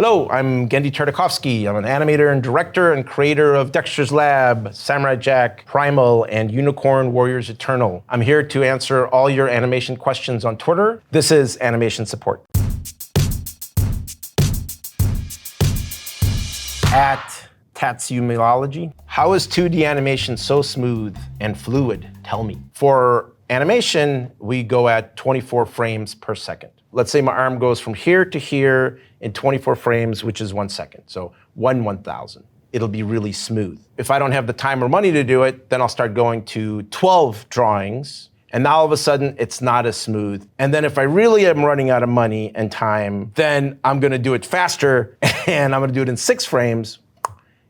Hello, I'm Genndy Tartakovsky. I'm an animator and director and creator of Dexters Lab, Samurai Jack, Primal, and Unicorn Warriors Eternal. I'm here to answer all your animation questions on Twitter. This is Animation Support. At Tatsumilology, how is 2D animation so smooth and fluid? Tell me. For animation, we go at 24 frames per second. Let's say my arm goes from here to here in 24 frames, which is 1 second. So 1/1000. It'll be really smooth. If I don't have the time or money to do it, then I'll start going to 12 drawings. And now all of a sudden, it's not as smooth. And then if I really am running out of money and time, then I'm gonna do it faster and I'm gonna do it in 6 frames.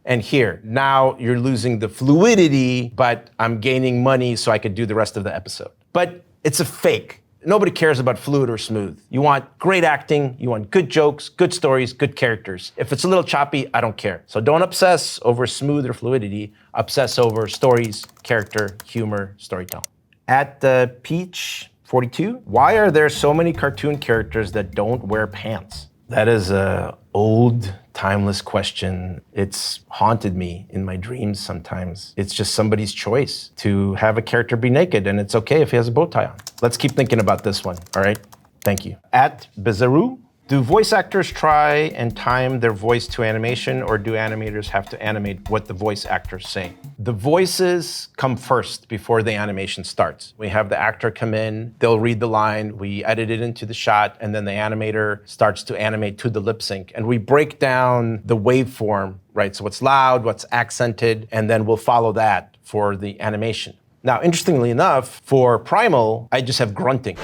And here, now you're losing the fluidity, but I'm gaining money so I could do the rest of the episode. But it's a fake. Nobody cares about fluid or smooth. You want great acting, you want good jokes, good stories, good characters. If it's a little choppy, I don't care. So don't obsess over smooth or fluidity, obsess over stories, character, humor, storytelling. At Peach42, why are there so many cartoon characters that don't wear pants? That is an old, timeless question. It's haunted me in my dreams sometimes. It's just somebody's choice to have a character be naked, and it's okay if he has a bow tie on. Let's keep thinking about this one, all right? Thank you. At Bizaru, do voice actors try and time their voice to animation, or do animators have to animate what the voice actors say? The voices come first before the animation starts. We have the actor come in, they'll read the line, we edit it into the shot, and then the animator starts to animate to the lip sync. And we break down the waveform, right? So what's loud, what's accented, and then we'll follow that for the animation. Now, interestingly enough, for Primal, I just have grunting.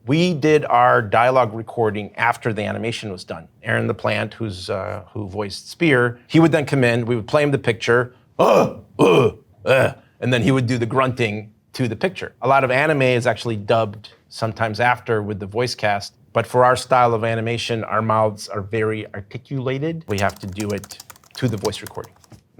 We did our dialogue recording after the animation was done. Aaron the Plant, who voiced Spear, he would then come in, we would play him the picture, and then he would do the grunting to the picture. A lot of anime is actually dubbed sometimes after with the voice cast, but for our style of animation, our mouths are very articulated. We have to do it to the voice recording,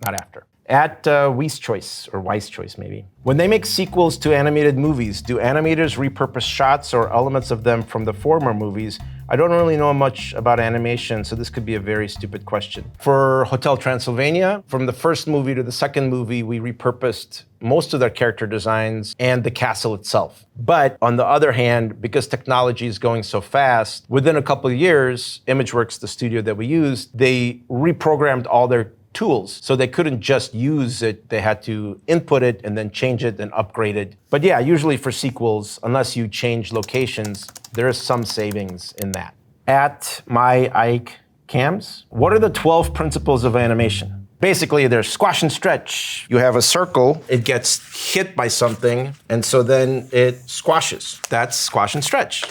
not after. At Weiss Choice, or Weiss Choice maybe. When they make sequels to animated movies, do animators repurpose shots or elements of them from the former movies? I don't really know much about animation, so this could be a very stupid question. For Hotel Transylvania, from the first movie to the second movie, we repurposed most of their character designs and the castle itself. But on the other hand, because technology is going so fast, within a couple of years, ImageWorks, the studio that we used, they reprogrammed all their tools. So they couldn't just use it, they had to input it and then change it and upgrade it. But yeah, usually for sequels, unless you change locations, there is some savings in that. At my Ike Cams, what are the 12 principles of animation? Basically, there's squash and stretch. You have a circle, it gets hit by something, and so then it squashes. That's squash and stretch.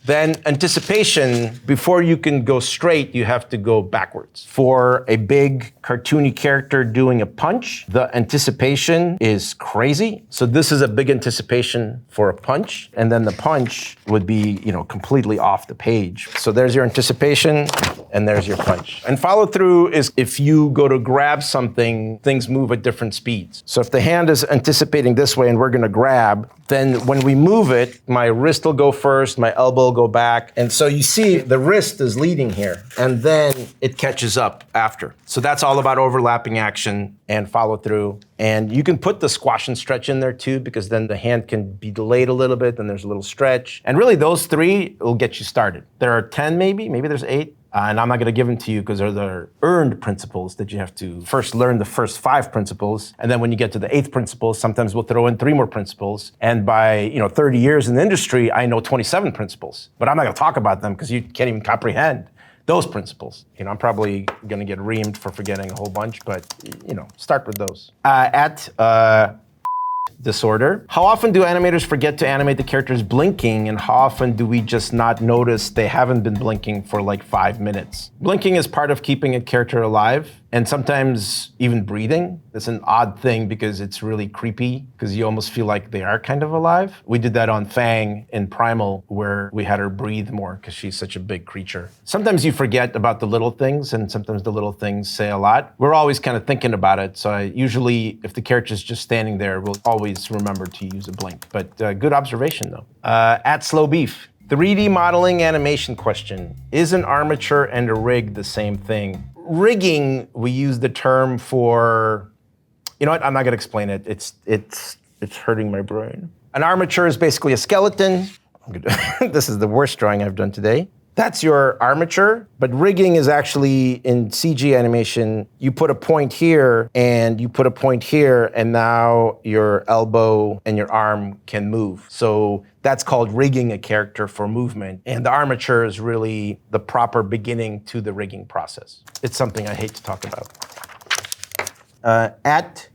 Then anticipation, before you can go straight, you have to go backwards. For a big cartoony character doing a punch, the anticipation is crazy. So this is a big anticipation for a punch, and then the punch would be, completely off the page. So there's your anticipation, and there's your punch. And follow through is if you go to grab something, things move at different speeds. So if the hand is anticipating this way and we're gonna grab, then when we move it, my wrist will go first, my elbow will go back. And so you see the wrist is leading here, and then it catches up after. So that's all about overlapping action and follow through. And you can put the squash and stretch in there too, because then the hand can be delayed a little bit, then there's a little stretch. And really those 3 will get you started. There are 10 maybe there's 8. And I'm not going to give them to you because they're the earned principles that you have to first learn the first 5 principles. And then when you get to the 8th principle, sometimes we'll throw in 3 more principles. And by 30 years in the industry, I know 27 principles. But I'm not going to talk about them because you can't even comprehend those principles. I'm probably going to get reamed for forgetting a whole bunch, but start with those. At Disorder. How often do animators forget to animate the characters blinking, and how often do we just not notice they haven't been blinking for like 5 minutes? Blinking is part of keeping a character alive, and sometimes even breathing. It's an odd thing because it's really creepy because you almost feel like they are kind of alive. We did that on Fang in Primal where we had her breathe more because she's such a big creature. Sometimes you forget about the little things, and sometimes the little things say a lot. We're always kind of thinking about it, so usually if the character's just standing there, we'll always remember to use a blink. But good observation though. At Slow Beef, 3D modeling animation question. Is an armature and a rig the same thing? Rigging, we use the term for, you know what, I'm not gonna explain it. It's hurting my brain. An armature is basically a skeleton. This is the worst drawing I've done today. That's your armature, but rigging is actually, in CG animation, you put a point here and you put a point here, and now your elbow and your arm can move. So that's called rigging a character for movement. And the armature is really the proper beginning to the rigging process. It's something I hate to talk about. At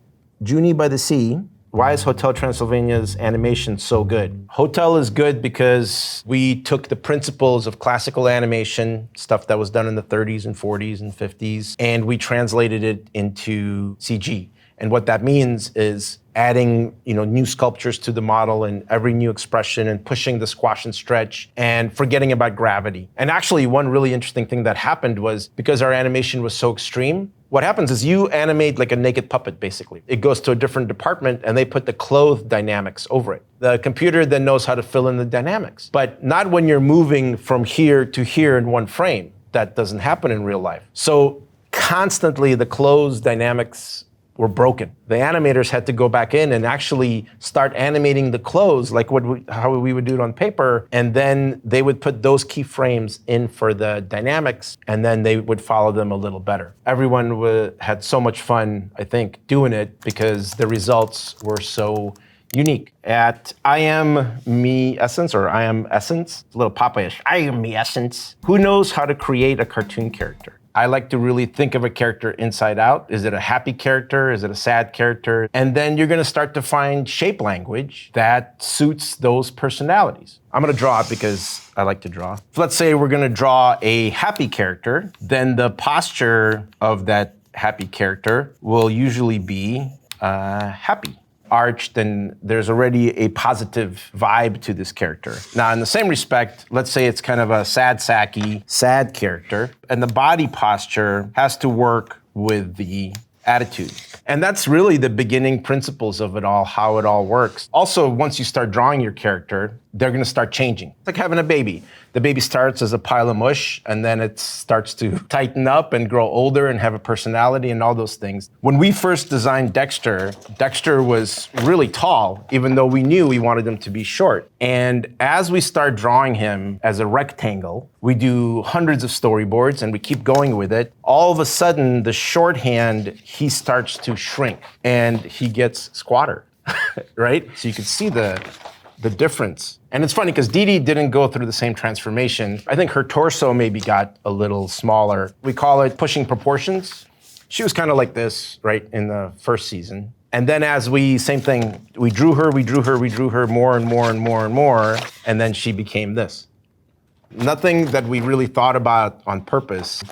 Junie by the Sea, why is Hotel Transylvania's animation so good? Hotel is good because we took the principles of classical animation, stuff that was done in the 30s and 40s and 50s, and we translated it into CG. And what that means is adding, new sculptures to the model and every new expression and pushing the squash and stretch and forgetting about gravity. And actually, one really interesting thing that happened was because our animation was so extreme, what happens is you animate like a naked puppet, basically. It goes to a different department and they put the clothed dynamics over it. The computer then knows how to fill in the dynamics, but not when you're moving from here to here in one frame. That doesn't happen in real life. So constantly the closed dynamics were broken. The animators had to go back in and actually start animating the clothes like how we would do it on paper, and then they would put those keyframes in for the dynamics, and then they would follow them a little better. Everyone had so much fun, I think, doing it because the results were so unique. At I Am Me Essence, or I Am Essence, a little Papa-ish, I Am Me Essence. Who knows how to create a cartoon character? I like to really think of a character inside out. Is it a happy character? Is it a sad character? And then you're gonna start to find shape language that suits those personalities. I'm gonna draw it because I like to draw. Let's say we're gonna draw a happy character, then the posture of that happy character will usually be happy. Arched, and there's already a positive vibe to this character. Now, in the same respect, let's say it's kind of a sad sacky, sad character, and the body posture has to work with the attitude. And that's really the beginning principles of it all, how it all works. Also, once you start drawing your character, they're gonna start changing. It's like having a baby. The baby starts as a pile of mush, and then it starts to tighten up and grow older and have a personality and all those things. When we first designed Dexter, Dexter was really tall, even though we knew we wanted him to be short. And as we start drawing him as a rectangle, we do hundreds of storyboards and we keep going with it. All of a sudden, the shorthand, he starts to shrink and he gets squatter, right? So you can see the difference. And it's funny because Dee Dee didn't go through the same transformation. I think her torso maybe got a little smaller. We call it pushing proportions. She was kind of like this, right, in the first season. And then same thing, we drew her more and more and more and more, and then she became this. Nothing that we really thought about on purpose,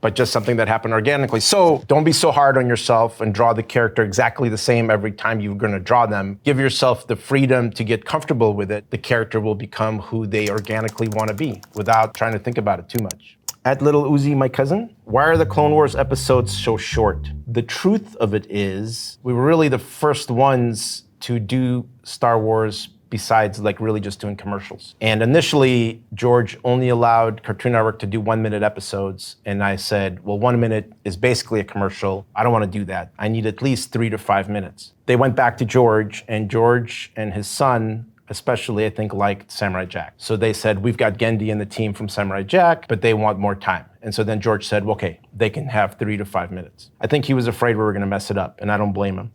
but just something that happened organically. So don't be so hard on yourself and draw the character exactly the same every time you're gonna draw them. Give yourself the freedom to get comfortable with it. The character will become who they organically wanna be without trying to think about it too much. At Little Uzi, my cousin, why are the Clone Wars episodes so short? The truth of it is, we were really the first ones to do Star Wars besides like really just doing commercials. And initially, George only allowed Cartoon Network to do 1 minute episodes. And I said, well, 1 minute is basically a commercial. I don't want to do that. I need at least 3 to 5 minutes. They went back to George and his son, especially, I think, liked Samurai Jack. So they said, we've got Genndy and the team from Samurai Jack, but they want more time. And so then George said, okay, they can have 3 to 5 minutes. I think he was afraid we were gonna mess it up, and I don't blame him.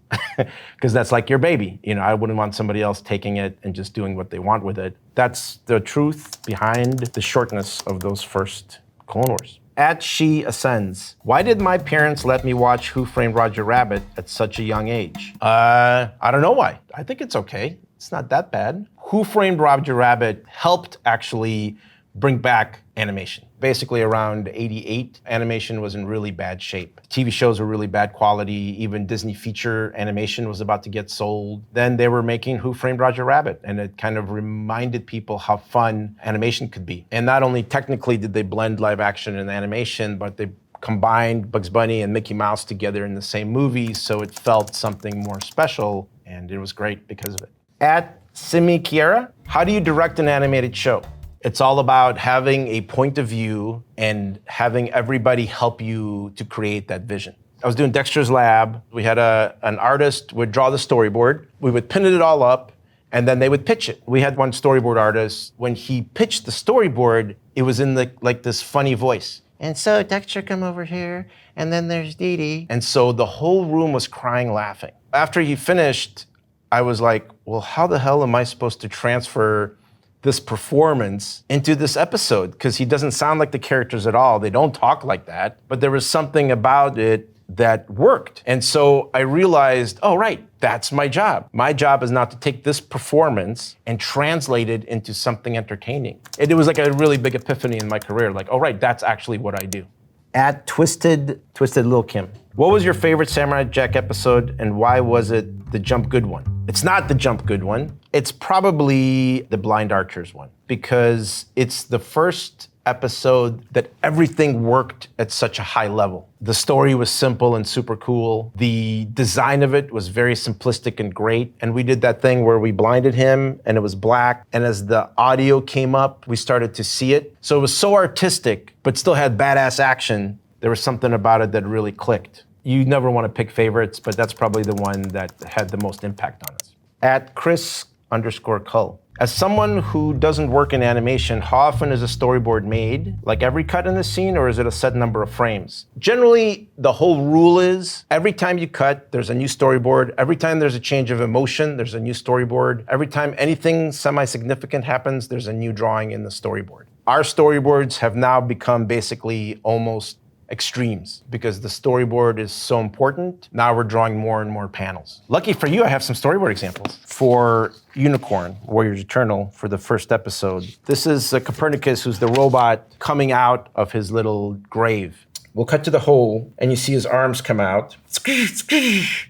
Because that's like your baby. I wouldn't want somebody else taking it and just doing what they want with it. That's the truth behind the shortness of those first Clone Wars. At She Ascends, why did my parents let me watch Who Framed Roger Rabbit at such a young age? I don't know why. I think it's okay. It's not that bad. Who Framed Roger Rabbit helped actually bring back animation. Basically around '88, animation was in really bad shape. TV shows were really bad quality. Even Disney feature animation was about to get sold. Then they were making Who Framed Roger Rabbit, and it kind of reminded people how fun animation could be. And not only technically did they blend live action and animation, but they combined Bugs Bunny and Mickey Mouse together in the same movie, so it felt something more special, and it was great because of it. At Simi Kiera, how do you direct an animated show? It's all about having a point of view and having everybody help you to create that vision. I was doing Dexters Lab. We had an artist would draw the storyboard. We would pin it all up, and then they would pitch it. We had one storyboard artist. When he pitched the storyboard, it was in like this funny voice. And so Dexter come over here, and then there's Dee Dee. And so the whole room was crying, laughing. After he finished, I was like, well, how the hell am I supposed to transfer this performance into this episode? Because he doesn't sound like the characters at all. They don't talk like that. But there was something about it that worked. And so I realized, oh, right, that's my job. My job is not to take this performance and translate it into something entertaining. It was like a really big epiphany in my career. Like, oh, right, that's actually what I do. At Twisted Lil Kim. What was your favorite Samurai Jack episode, and why was it the Jump Good one? It's not the Jump Good one. It's probably the Blind Archers one, because it's the first episode that everything worked at such a high level. The story was simple and super cool. The design of it was very simplistic and great. And we did that thing where we blinded him and it was black. And as the audio came up, we started to see it. So it was so artistic, but still had badass action. There was something about it that really clicked. You never want to pick favorites, but that's probably the one that had the most impact on us. At Chris_Cull. As someone who doesn't work in animation, how often is a storyboard made? Like every cut in the scene, or is it a set number of frames? Generally, the whole rule is every time you cut, there's a new storyboard. Every time there's a change of emotion, there's a new storyboard. Every time anything semi-significant happens, there's a new drawing in the storyboard. Our storyboards have now become basically almost extremes because the storyboard is so important. Now we're drawing more and more panels. Lucky for you, I have some storyboard examples. For Unicorn, Warriors Eternal, for the first episode, this is Copernicus, who's the robot coming out of his little grave. We'll cut to the hole, and you see his arms come out.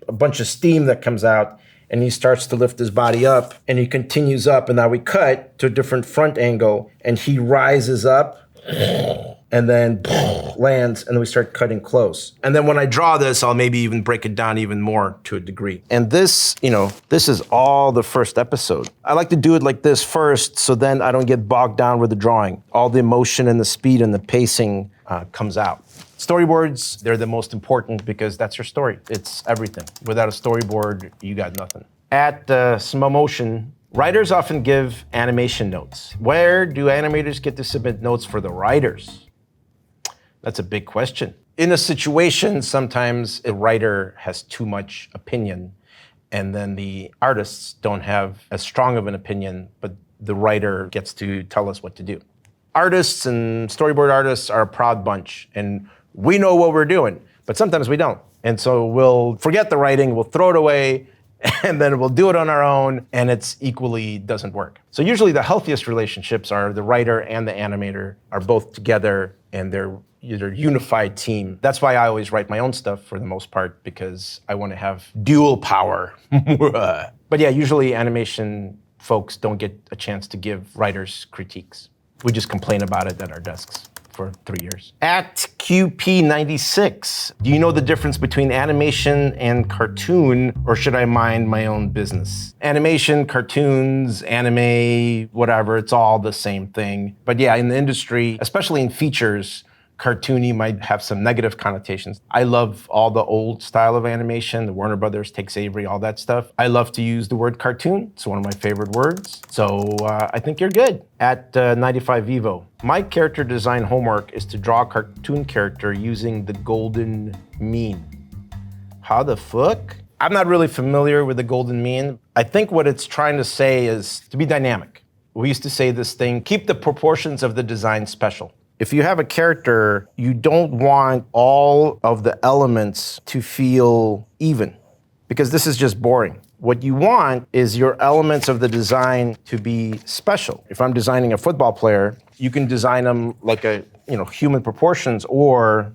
A bunch of steam that comes out, and he starts to lift his body up, and he continues up, and now we cut to a different front angle, and he rises up, and then lands, and then we start cutting close. And then when I draw this, I'll maybe even break it down even more to a degree. And this, this is all the first episode. I like to do it like this first, so then I don't get bogged down with the drawing. All the emotion and the speed and the pacing comes out. Storyboards, they're the most important because that's your story. It's everything. Without a storyboard, you got nothing. At Slow Motion, writers often give animation notes. Where do animators get to submit notes for the writers? That's a big question. In a situation, sometimes a writer has too much opinion, and then the artists don't have as strong of an opinion, but the writer gets to tell us what to do. Artists and storyboard artists are a proud bunch, and we know what we're doing, but sometimes we don't. And so we'll forget the writing, we'll throw it away, and then we'll do it on our own, and it's equally doesn't work. So usually the healthiest relationships are the writer and the animator are both together, and they're unified team. That's why I always write my own stuff for the most part, because I want to have dual power. But yeah, usually animation folks don't get a chance to give writers critiques. We just complain about it at our desks for 3 years. At QP96, do you know the difference between animation and cartoon, or should I mind my own business? Animation, cartoons, anime, whatever, it's all the same thing. But yeah, in the industry, especially in features, cartoony might have some negative connotations. I love all the old style of animation, the Warner Brothers, Tex Avery, all that stuff. I love to use the word cartoon. It's one of my favorite words. So I think you're good. At 95 Vivo, my character design homework is to draw a cartoon character using the golden mean. How the fuck? I'm not really familiar with the golden mean. I think what it's trying to say is to be dynamic. We used to say this thing, keep the proportions of the design special. If you have a character, you don't want all of the elements to feel even, because this is just boring. What you want is your elements of the design to be special. If I'm designing a football player, you can design them like human proportions, or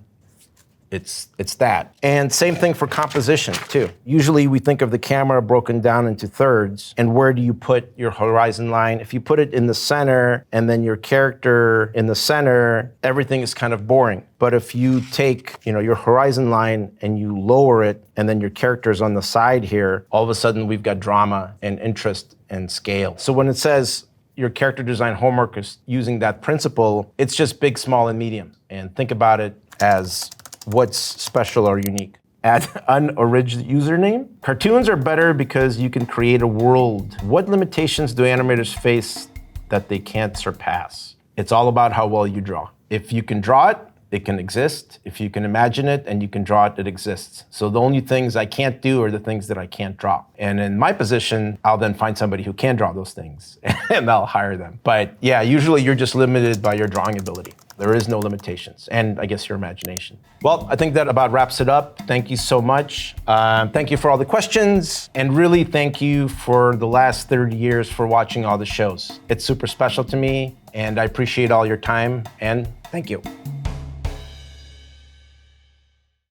it's that. And same thing for composition too. Usually we think of the camera broken down into thirds, and where do you put your horizon line? If you put it in the center and then your character in the center, everything is kind of boring. But if you take your horizon line and you lower it, and then your character's on the side here, all of a sudden we've got drama and interest and scale. So when it says your character design homework is using that principle, it's just big, small, and medium. And think about it as what's special or unique. Add unoriginal username. Cartoons are better because you can create a world. What limitations do animators face that they can't surpass? It's all about how well you draw. If you can draw it, it can exist. If you can imagine it and you can draw it, it exists. So the only things I can't do are the things that I can't draw. And in my position, I'll then find somebody who can draw those things and I'll hire them. But yeah, usually you're just limited by your drawing ability. There is no limitations, and I guess your imagination. Well, I think that about wraps it up. Thank you so much. Thank you for all the questions, and really thank you for the last 30 years for watching all the shows. It's super special to me, and I appreciate all your time, and thank you.